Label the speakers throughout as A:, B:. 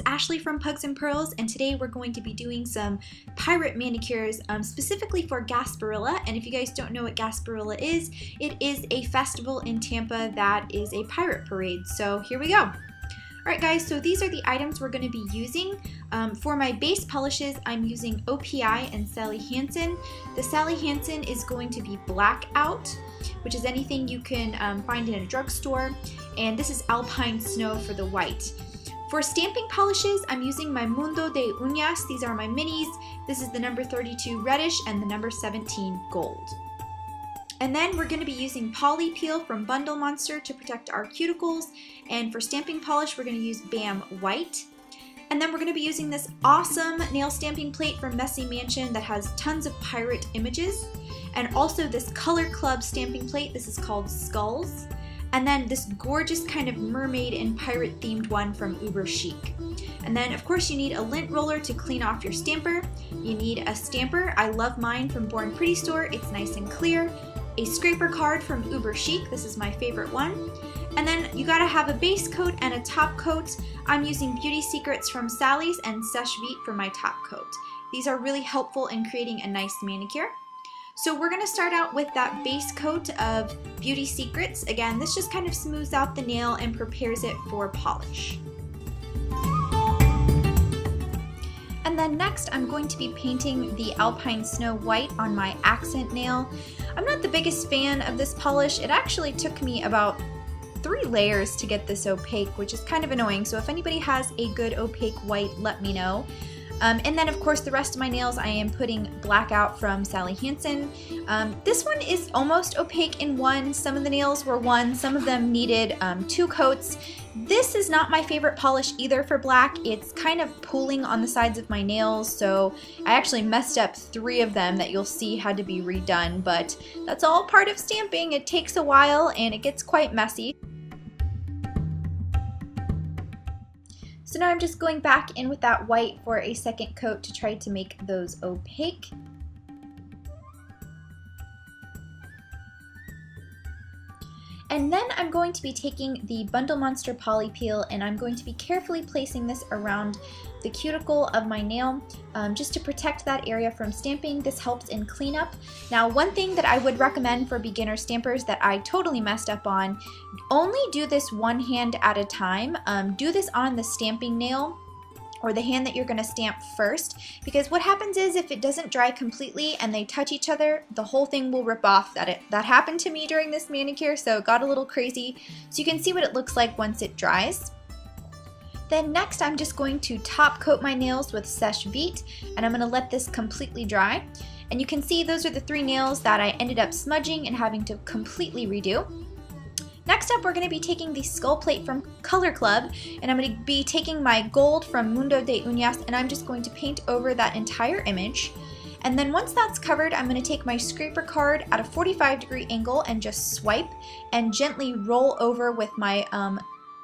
A: Ashley from Pugs and Pearls, and today we're going to be doing some pirate manicures specifically for Gasparilla. And if you guys don't know what Gasparilla is, it is a festival in Tampa that is a pirate parade. So here we go. Alright guys, so these are the items we're going to be using. For my base polishes, I'm using OPI and Sally Hansen. The Sally Hansen is going to be Blackout, which is anything you can find in a drugstore, and this is Alpine Snow for the white. For stamping polishes, I'm using my Mundo de Unas. These are my minis. This is the number 32 Reddish and the number 17 Gold. And then we're going to be using Poly Peel from Bundle Monster to protect our cuticles. And for stamping polish, we're going to use Bam White. And then we're going to be using this awesome nail stamping plate from Messy Mansion that has tons of pirate images. And also this Color Club stamping plate. This is called Skulls. And then this gorgeous kind of mermaid and pirate themed one from Uber Chic. And then of course you need a lint roller to clean off your stamper. You need a stamper. I love mine from Born Pretty Store. It's nice and clear. A scraper card from Uber Chic. This is my favorite one. And then you gotta have a base coat and a top coat. I'm using Beauty Secrets from Sally's and Seche Vite for my top coat. These are really helpful in creating a nice manicure. So we're gonna start out with that base coat of Beauty Secrets. Again, this just kind of smooths out the nail and prepares it for polish. And then next I'm going to be painting the Alpine Snow white on my accent nail. I'm not the biggest fan of this polish. It actually took me about 3 layers to get this opaque, which is kind of annoying. So if anybody has a good opaque white, let me know. And then of course the rest of my nails I am putting Blackout from Sally Hansen. This one is almost opaque in one. Some of the nails were one, some of them needed 2 coats. This is not my favorite polish either for black. It's kind of pooling on the sides of my nails, so I actually messed up 3 of them that you'll see had to be redone, but that's all part of stamping. It takes a while and it gets quite messy. So now I'm just going back in with that white for a second coat to try to make those opaque. And then I'm going to be taking the Bundle Monster Poly Peel and I'm going to be carefully placing this around the cuticle of my nail just to protect that area from stamping. This helps in cleanup. Now, one thing that I would recommend for beginner stampers that I totally messed up on, only do this one hand at a time. Do this on the stamping nail or the hand that you're going to stamp first, because what happens is if it doesn't dry completely and they touch each other, the whole thing will rip off. That happened to me during this manicure, so it got a little crazy. So you can see what it looks like once it dries. Then next I'm just going to top coat my nails with Seche Vite, and I'm going to let this completely dry. And you can see those are the 3 nails that I ended up smudging and having to completely redo. Next up, we're going to be taking the skull plate from Color Club, and I'm going to be taking my gold from Mundo de Unas, and I'm just going to paint over that entire image. And then once that's covered, I'm going to take my scraper card at a 45-degree angle and just swipe and gently roll over with my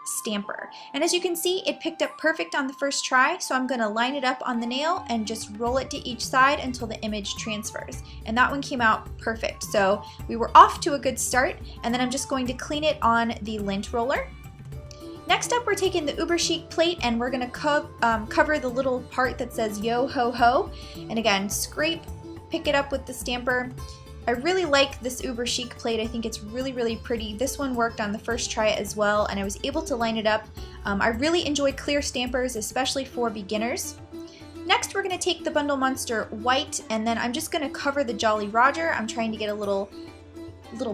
A: stamper. And as you can see, it picked up perfect on the first try, so I'm going to line it up on the nail and just roll it to each side until the image transfers. And that one came out perfect. So we were off to a good start, and then I'm just going to clean it on the lint roller. Next up, we're taking the Uber Chic plate and we're going to cover the little part that says Yo Ho Ho. And again, scrape, pick it up with the stamper. I really like this Uber Chic plate. I think it's really, really pretty. This one worked on the first try as well, and I was able to line it up. I really enjoy clear stampers, especially for beginners. Next, we're going to take the Bundle Monster white, and then I'm just going to cover the Jolly Roger. I'm trying to get a little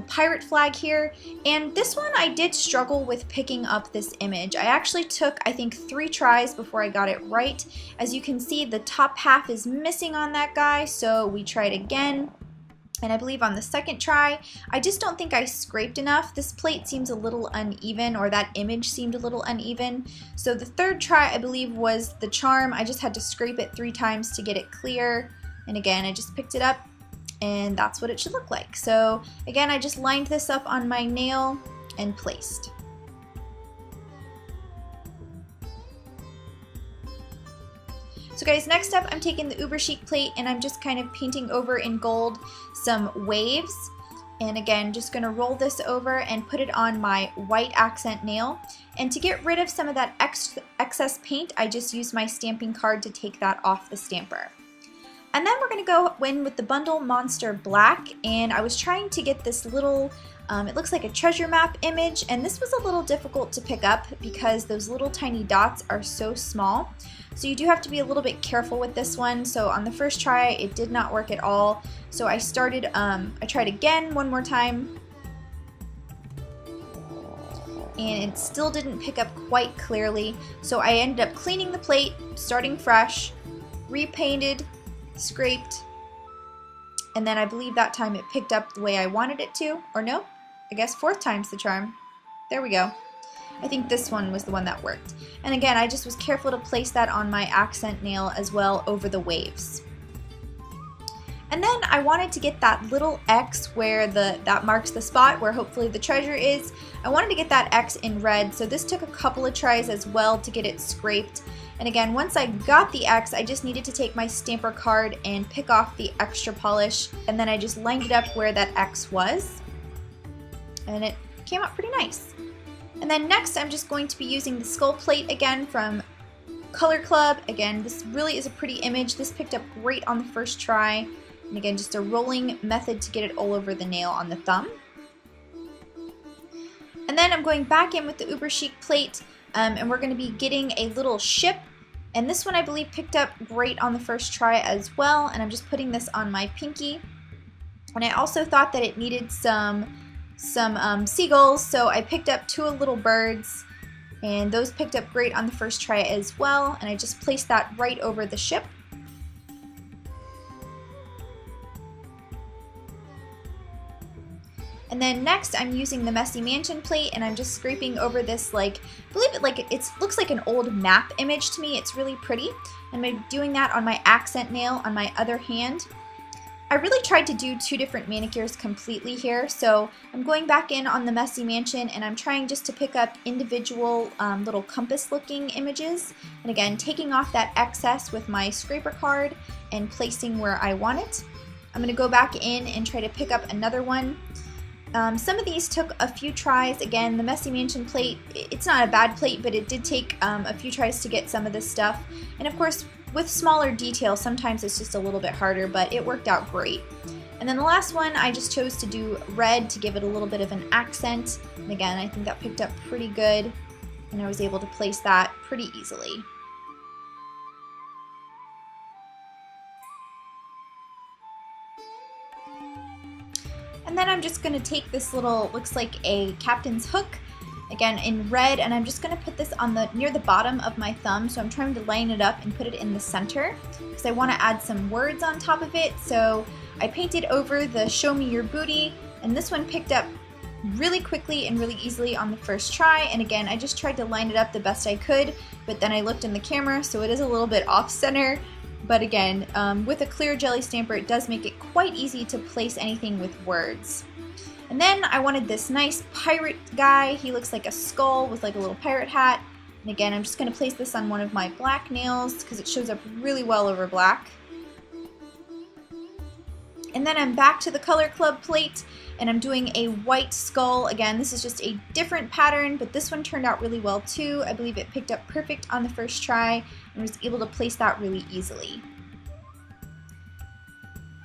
A: pirate flag here, and this one I did struggle with picking up this image. I actually took, I think, 3 tries before I got it right. As you can see, the top half is missing on that guy, so we tried again. And I believe on the second try, I just don't think I scraped enough. This plate seems a little uneven, or that image seemed a little uneven. So the third try, I believe, was the charm. I just had to scrape it 3 times to get it clear. And again, I just picked it up, and that's what it should look like. So again, I just lined this up on my nail and placed. So guys, next up I'm taking the Uber Chic plate and I'm just kind of painting over in gold some waves. And again, just gonna roll this over and put it on my white accent nail. And to get rid of some of that excess paint, I just used my stamping card to take that off the stamper. And then we're gonna go in with the Bundle Monster Black, and I was trying to get this little, it looks like a treasure map image, and this was a little difficult to pick up because those little tiny dots are so small. So you do have to be a little bit careful with this one. So on the first try, it did not work at all. So I tried again one more time, and it still didn't pick up quite clearly. So I ended up cleaning the plate, starting fresh, repainted, scraped, and then I believe that time it picked up the way I wanted it to, or no, I guess 4th time's the charm. There we go. I think this one was the one that worked. And again, I just was careful to place that on my accent nail as well over the waves. And then I wanted to get that little X where that marks the spot where hopefully the treasure is. I wanted to get that X in red, so this took a couple of tries as well to get it scraped. And again, once I got the X, I just needed to take my stamper card and pick off the extra polish, and then I just lined it up where that X was. And it came out pretty nice. And then next, I'm just going to be using the skull plate again from Color Club. Again, this really is a pretty image. This picked up great on the first try. And again, just a rolling method to get it all over the nail on the thumb. And then I'm going back in with the Uber Chic plate, and we're going to be getting a little ship. And this one I believe picked up great on the first try as well. And I'm just putting this on my pinky. And I also thought that it needed some seagulls, so I picked up 2 little birds, and those picked up great on the first try as well, and I just placed that right over the ship. And then next I'm using the Messy Mansion plate, and I'm just scraping over this, like, I believe it looks like an old map image to me. It's really pretty. And I'm doing that on my accent nail on my other hand. I really tried to do 2 different manicures completely here, so I'm going back in on the Messy Mansion, and I'm trying just to pick up individual little compass looking images, and again taking off that excess with my scraper card and placing where I want it. I'm going to go back in and try to pick up another one. Some of these took a few tries. Again, the Messy Mansion plate, it's not a bad plate, but it did take a few tries to get some of this stuff, and of course with smaller details, sometimes it's just a little bit harder, but it worked out great. And then the last one, I just chose to do red to give it a little bit of an accent. And again, I think that picked up pretty good, and I was able to place that pretty easily. And then I'm just going to take this little, looks like a captain's hook, again in red, and I'm just going to put this on near the bottom of my thumb, so I'm trying to line it up and put it in the center because I want to add some words on top of it. So I painted over the "Show me your booty," and this one picked up really quickly and really easily on the first try. And again, I just tried to line it up the best I could, but then I looked in the camera, so it is a little bit off center. But again, with a clear jelly stamper, it does make it quite easy to place anything with words. And then I wanted this nice pirate guy. He looks like a skull with like a little pirate hat. And again, I'm just going to place this on one of my black nails because it shows up really well over black. And then I'm back to the Color Club plate, and I'm doing a white skull. Again, this is just a different pattern, but this one turned out really well too. I believe it picked up perfect on the first try and was able to place that really easily.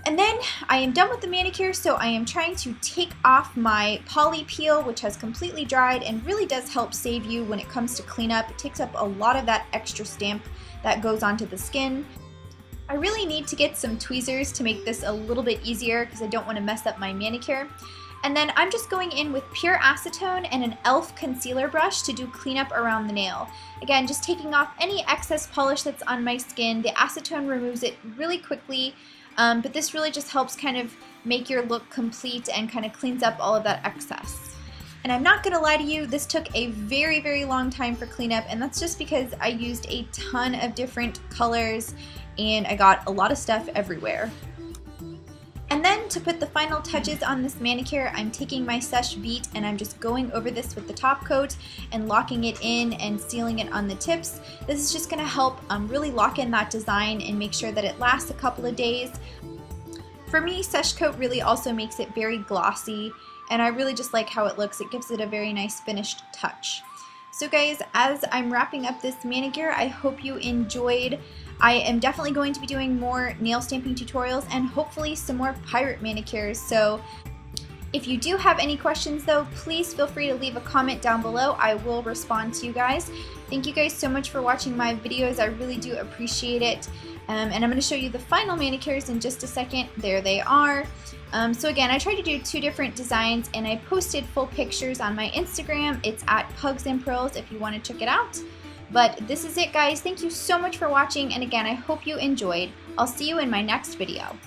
A: And then I am done with the manicure, so I am trying to take off my poly peel, which has completely dried and really does help save you when it comes to cleanup. It takes up a lot of that extra stamp that goes onto the skin. I really need to get some tweezers to make this a little bit easier because I don't want to mess up my manicure. And then I'm just going in with pure acetone and an e.l.f. concealer brush to do cleanup around the nail. Again, just taking off any excess polish that's on my skin. The acetone removes it really quickly. But this really just helps kind of make your look complete and kind of cleans up all of that excess. And I'm not gonna lie to you, this took a very, very long time for cleanup, and that's just because I used a ton of different colors and I got a lot of stuff everywhere. And then to put the final touches on this manicure, I'm taking my Seche Vite and I'm just going over this with the top coat and locking it in and sealing it on the tips. This is just going to help really lock in that design and make sure that it lasts a couple of days. For me, Sesh Coat really also makes it very glossy, and I really just like how it looks. It gives it a very nice finished touch. So guys, as I'm wrapping up this manicure, I hope you enjoyed. I am definitely going to be doing more nail stamping tutorials and hopefully some more pirate manicures. So if you do have any questions though, please feel free to leave a comment down below. I will respond to you guys. Thank you guys so much for watching my videos. I really do appreciate it. And I'm going to show you the final manicures in just a second. There they are. So again, I tried to do 2 different designs and I posted full pictures on my Instagram. It's at Pugs and Pearls if you want to check it out. But this is it guys. Thank you so much for watching, and again, I hope you enjoyed. I'll see you in my next video.